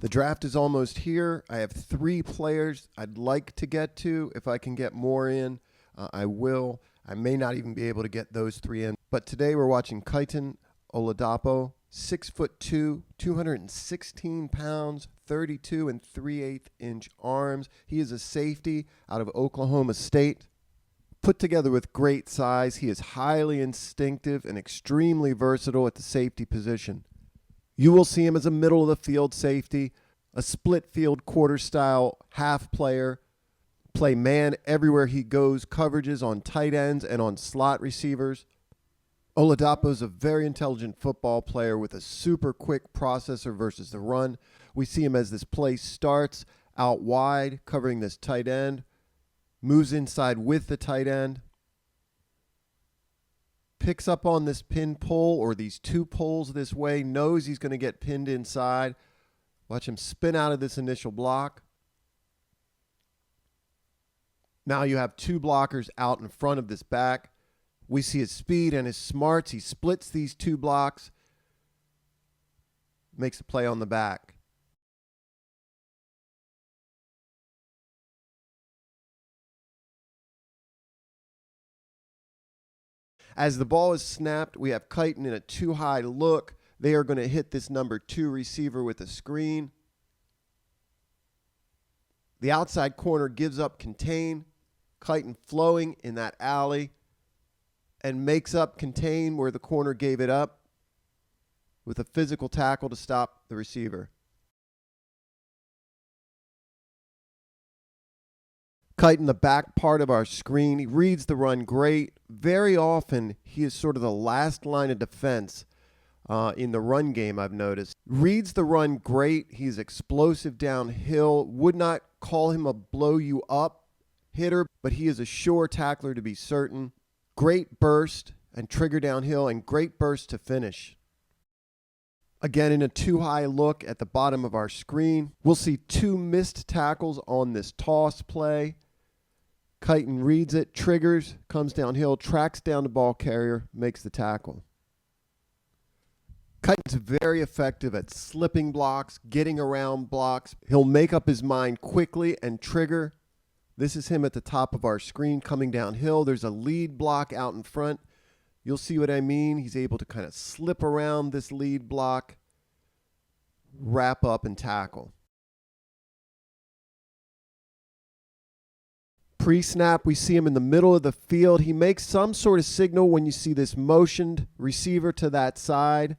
The draft is almost here. I have 3 players I'd like to get to. If I can get more in, I will. I may not even be able to get those 3 in. But today we're watching KITAN Oladapo, 6'2", 216 pounds, 32 3/8-inch arms. He is a safety out of Oklahoma State. Put together with great size, he is highly instinctive and extremely versatile at the safety position. You will see him as a middle of the field safety, a split field quarter style half player, play man everywhere he goes, coverages on tight ends and on slot receivers. Oladapo is a very intelligent football player with a super quick processor versus the run. We see him as this play starts out wide, covering this tight end, moves inside with the tight end, picks up on this pin pull or these 2 pulls this way, knows he's going to get pinned inside. Watch him spin out of this initial block. Now you have 2 blockers out in front of this back. We see his speed and his smarts. He splits these 2 blocks, makes a play on the back. As the ball is snapped, we have KITAN in a 2-high look. They are going to hit this number 2 receiver with a screen. The outside corner gives up contain. KITAN flowing in that alley and makes up contain where the corner gave it up with a physical tackle to stop the receiver. KITAN, the back part of our screen, he reads the run great. Very often, he is sort of the last line of defense in the run game, I've noticed. Reads the run great. He's explosive downhill. Would not call him a blow-you-up hitter, but he is a sure tackler to be certain. Great burst and trigger downhill, and great burst to finish. Again, in a 2-high look at the bottom of our screen, we'll see 2 missed tackles on this toss play. KITAN reads it, triggers, comes downhill, tracks down the ball carrier, makes the tackle. KITAN's very effective at slipping blocks, getting around blocks. He'll make up his mind quickly and trigger. This is him at the top of our screen coming downhill. There's a lead block out in front. You'll see what I mean. He's able to kind of slip around this lead block, wrap up, and tackle. Pre-snap, we see him in the middle of the field. He makes some sort of signal when you see this motioned receiver to that side.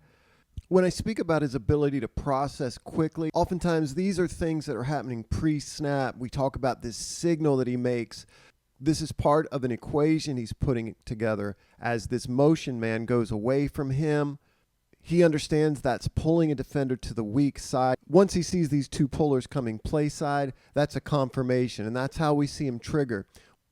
When I speak about his ability to process quickly, oftentimes these are things that are happening pre-snap. We talk about this signal that he makes. This is part of an equation he's putting together as this motion man goes away from him. He understands that's pulling a defender to the weak side. Once he sees these 2 pullers coming play side, that's a confirmation, and that's how we see him trigger.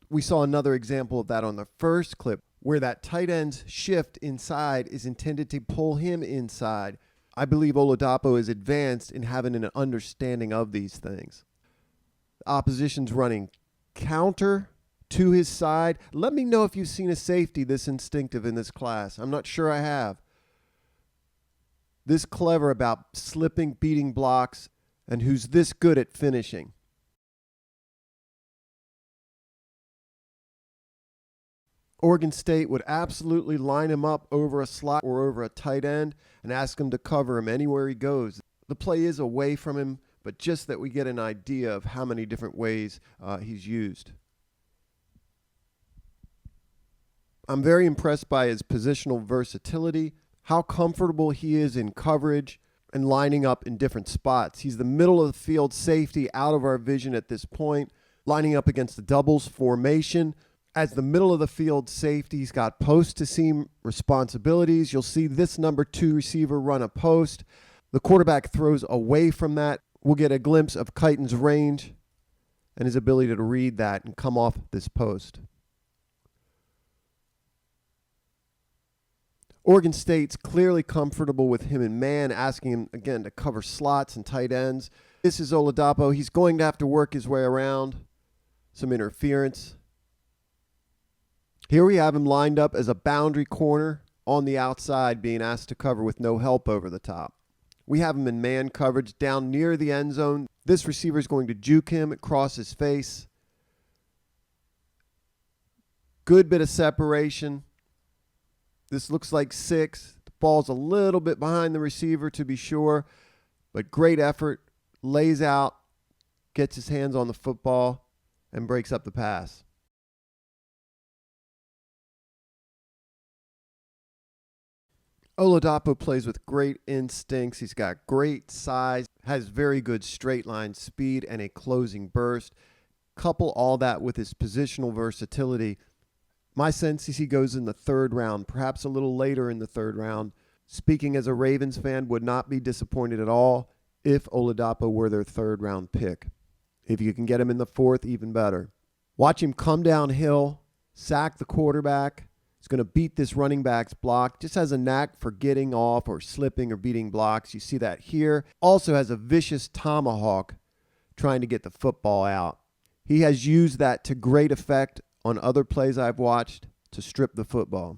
We saw another example of that on the first clip, where that tight end's shift inside is intended to pull him inside. I believe Oladapo is advanced in having an understanding of these things. The opposition's running counter to his side. Let me know if you've seen a safety this instinctive in this class. I'm not sure I have. This clever about slipping, beating blocks, and who's this good at finishing. Oregon State would absolutely line him up over a slot or over a tight end and ask him to cover him anywhere he goes. The play is away from him, but just that we get an idea of how many different ways he's used. I'm very impressed by his positional versatility, how comfortable he is in coverage and lining up in different spots. He's the middle of the field safety out of our vision at this point, lining up against the doubles formation. As the middle of the field safety, he's got post to seam responsibilities. You'll see this number 2 receiver run a post. The quarterback throws away from that. We'll get a glimpse of KITAN's range and his ability to read that and come off this post. Oregon State's clearly comfortable with him in man, asking him, again, to cover slots and tight ends. This is Oladapo. He's going to have to work his way around some interference. Here we have him lined up as a boundary corner on the outside, being asked to cover with no help over the top. We have him in man coverage down near the end zone. This receiver is going to juke him across his face. Good bit of separation. This looks like 6. The ball's a little bit behind the receiver to be sure, but great effort. Lays out, gets his hands on the football, and breaks up the pass. Oladapo plays with great instincts. He's got great size, has very good straight line speed, and a closing burst. Couple all that with his positional versatility. My sense is he goes in the 3rd round, perhaps a little later in the 3rd round. Speaking as a Ravens fan, would not be disappointed at all if Oladapo were their 3rd round pick. If you can get him in the 4th, even better. Watch him come downhill, sack the quarterback. He's going to beat this running back's block. Just has a knack for getting off or slipping or beating blocks. You see that here. Also has a vicious tomahawk trying to get the football out. He has used that to great effect on other plays I've watched to strip the football.